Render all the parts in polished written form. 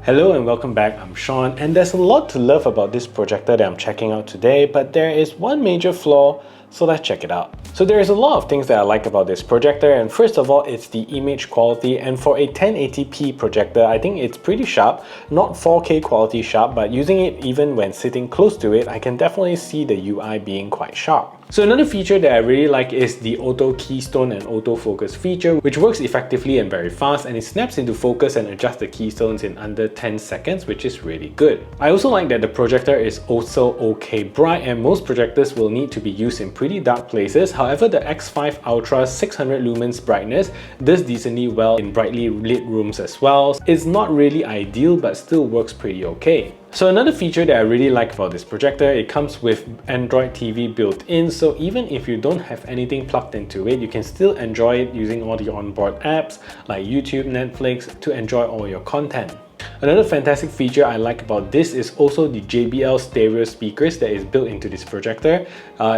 Hello and welcome back, I'm Sean, and there's a lot to love about this projector that I'm checking out today, but there is one major flaw, so let's check it out. So there is a lot of things that I like about this projector, and first of all, it's the image quality, and for a 1080p projector, I think it's pretty sharp, not 4K quality sharp, but using it even when sitting close to it, I can definitely see the UI being quite sharp. So another feature that I really like is the auto keystone and autofocus feature, which works effectively and very fast, and it snaps into focus and adjusts the keystones in under 10 seconds, which is really good. I also like that the projector is also okay bright, and most projectors will need to be used in pretty dark places. However, the X5 Ultra's 600 lumens brightness does decently well in brightly lit rooms as well. It's not really ideal, but still works pretty okay. So another feature that I really like about this projector, it comes with Android TV built in, so even if you don't have anything plugged into it, you can still enjoy it using all the onboard apps like YouTube, Netflix to enjoy all your content. Another fantastic feature I like about this is also the JBL stereo speakers that is built into this projector.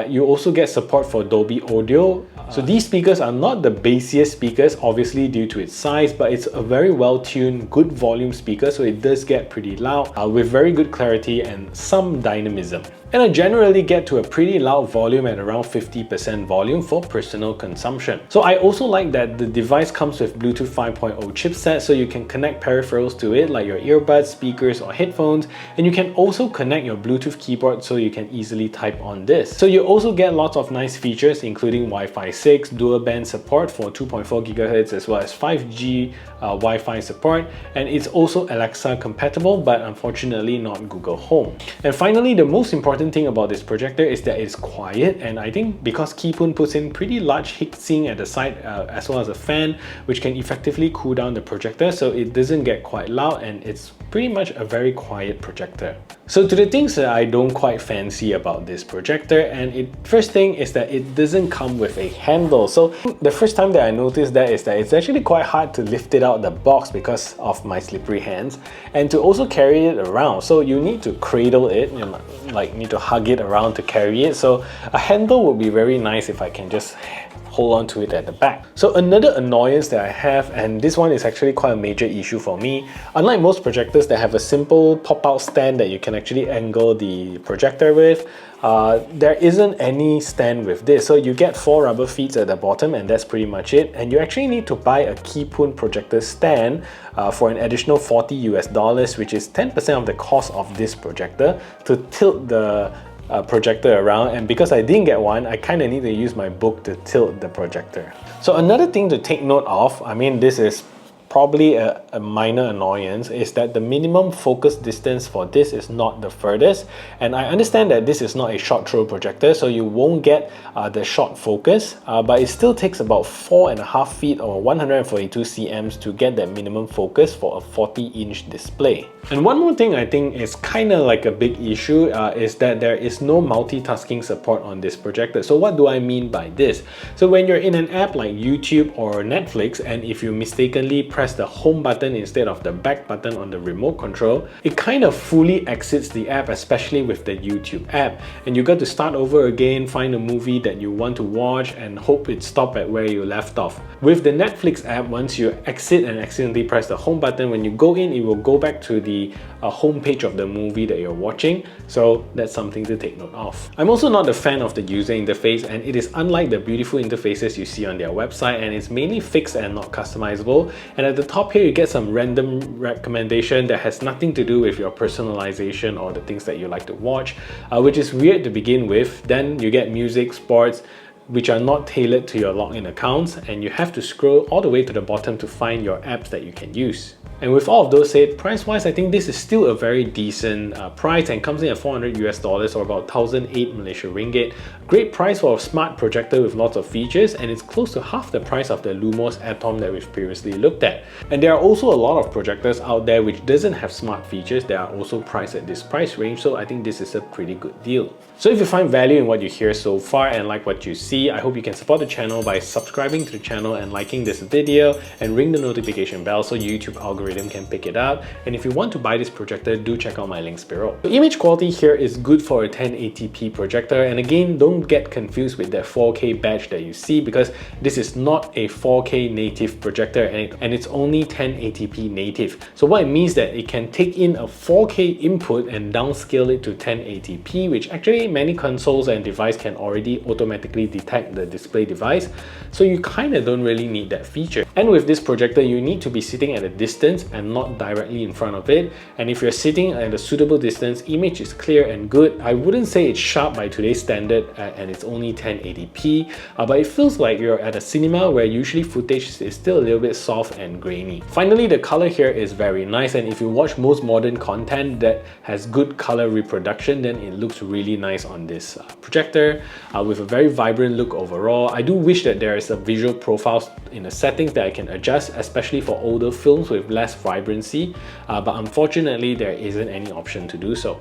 You also get support for Dolby Audio. So these speakers are not the bassiest speakers, obviously due to its size, but it's a very well-tuned, good volume speaker, so it does get pretty loud with very good clarity and some dynamism. And I generally get to a pretty loud volume at around 50% volume for personal consumption. So I also like that the device comes with Bluetooth 5.0 chipset, so you can connect peripherals to it like your earbuds, speakers or headphones, and you can also connect your Bluetooth keyboard so you can easily type on this. So you also get lots of nice features including Wi-Fi 6, dual band support for 2.4 GHz as well as 5G Wi-Fi support, and it's also Alexa compatible, but unfortunately not Google Home. And finally, the most important thing about this projector is that it's quiet, and I think because Keypoon puts in pretty large heatsink at the side as well as a fan which can effectively cool down the projector, so it doesn't get quite loud and it's pretty much a very quiet projector. So to the things that I don't quite fancy about this projector, and first thing is that it doesn't come with a handle. So the first time that I noticed that is that it's actually quite hard to lift it out the box because of my slippery hands, and to also carry it around. So you need to cradle it, you know, like need to hug it around to carry it. So a handle would be very nice if I can just hold on to it at the back. So another annoyance that I have, and this one is actually quite a major issue for me, unlike most projectors that have a simple pop-out stand that you can actually angle the projector with, there isn't any stand with this. So you get 4 rubber feet at the bottom and that's pretty much it, and you actually need to buy a Keypoon projector stand for an additional $40 US, which is 10% of the cost of this projector, to tilt the projector around. And because I didn't get one, I kind of need to use my book to tilt the projector. So another thing to take note of, I mean this is probably a minor annoyance, is that the minimum focus distance for this is not the furthest, and I understand that this is not a short throw projector, so you won't get the short focus, but it still takes about 4.5 feet or 142 cms to get that minimum focus for a 40-inch display. And one more thing I think is kind of like a big issue is that there is no multitasking support on this projector. So what do I mean by this? So when you're in an app like YouTube or Netflix, and if you mistakenly press the home button instead of the back button on the remote control, it kind of fully exits the app, especially with the YouTube app, and you got to start over again, find a movie that you want to watch and hope it stopped at where you left off. With the Netflix app, once you exit and accidentally press the home button, when you go in, it will go back to the home page of the movie that you're watching, so that's something to take note of. I'm also not a fan of the user interface, and it is unlike the beautiful interfaces you see on their website, and it's mainly fixed and not customizable. And at the top here, you get some random recommendation that has nothing to do with your personalization or the things that you like to watch, which is weird to begin with. Then you get music, sports, which are not tailored to your login accounts, and you have to scroll all the way to the bottom to find your apps that you can use. And with all of those said, price-wise, I think this is still a very decent price and comes in at $400 US or about 1,008 Malaysian ringgit. Great price for a smart projector with lots of features, and it's close to half the price of the Lumos Atom that we've previously looked at. And there are also a lot of projectors out there which doesn't have smart features that are also priced at this price range, so I think this is a pretty good deal. So if you find value in what you hear so far and like what you see, see, I hope you can support the channel by subscribing to the channel and liking this video and ring the notification bell so YouTube algorithm can pick it up. And if you want to buy this projector, do check out my links below. The image quality here is good for a 1080p projector, and again, don't get confused with that 4K badge that you see, because this is not a 4K native projector and it's only 1080p native. So what it means that it can take in a 4K input and downscale it to 1080p, which actually many consoles and devices can already automatically detect the display device. So you kind of don't really need that feature. And with this projector, you need to be sitting at a distance and not directly in front of it. And if you're sitting at a suitable distance, image is clear and good. I wouldn't say it's sharp by today's standard and it's only 1080p, but it feels like you're at a cinema where usually footage is still a little bit soft and grainy. Finally, the color here is very nice, and if you watch most modern content that has good color reproduction, then it looks really nice on this projector with a very vibrant look overall. I do wish that there is a visual profile in the settings that I can adjust, especially for older films with less vibrancy, but unfortunately there isn't any option to do so.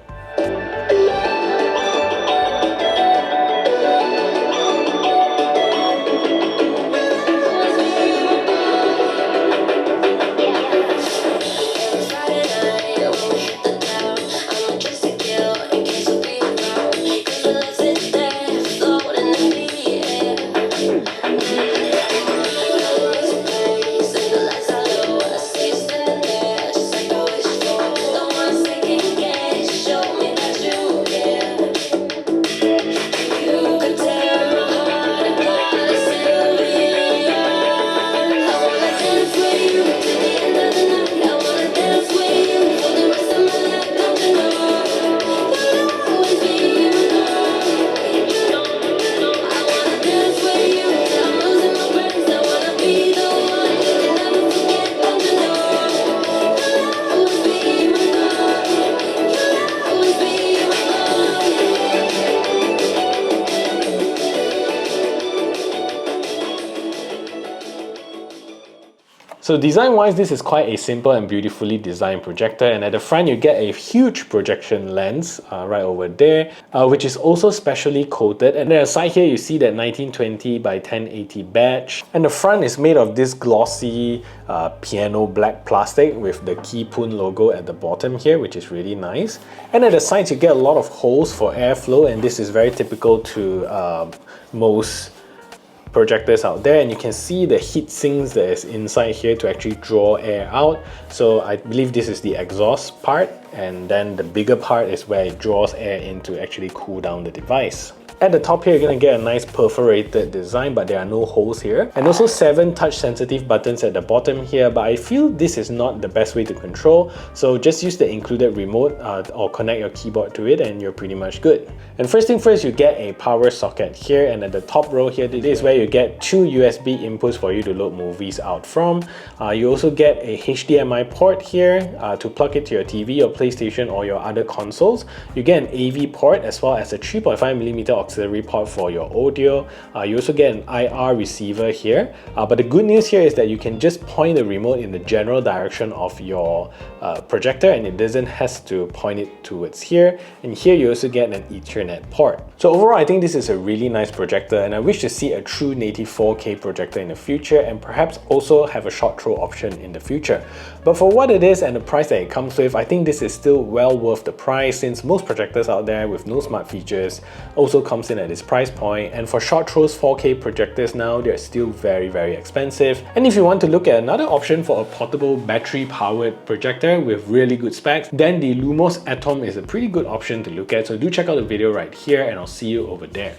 So design-wise, this is quite a simple and beautifully designed projector, and at the front you get a huge projection lens right over there, which is also specially coated. And then aside here you see that 1920 by 1080 badge, and the front is made of this glossy piano black plastic with the Keypoon logo at the bottom here, which is really nice. And at the sides you get a lot of holes for airflow, and this is very typical to most projectors out there, and you can see the heat sinks that is inside here to actually draw air out. So I believe this is the exhaust part, and then the bigger part is where it draws air in to actually cool down the device. At the top here, you're going to get a nice perforated design, but there are no holes here. And also 7 touch-sensitive buttons at the bottom here, but I feel this is not the best way to control. So just use the included remote or connect your keyboard to it and you're pretty much good. And first thing first, you get a power socket here, and at the top row here, this is where you get 2 USB inputs for you to load movies out from. You also get a HDMI port here to plug it to your TV or PlayStation or your other consoles. You get an AV port as well as a 3.5mm auxiliary port for your audio. You also get an IR receiver here, but the good news here is that you can just point the remote in the general direction of your projector, and it doesn't have to point it towards here. And here you also get an Ethernet port. So overall, I think this is a really nice projector, and I wish to see a true native 4K projector in the future, and perhaps also have a short throw option in the future. But for what it is and the price that it comes with, I think this is still well worth the price, since most projectors out there with no smart features also comes in at this price point. And for short throws 4K projectors now, they're still very expensive. And if you want to look at another option for a portable battery powered projector with really good specs, then the Lumos Atom is a pretty good option to look at. So do check out the video right here, and I'll see you over there.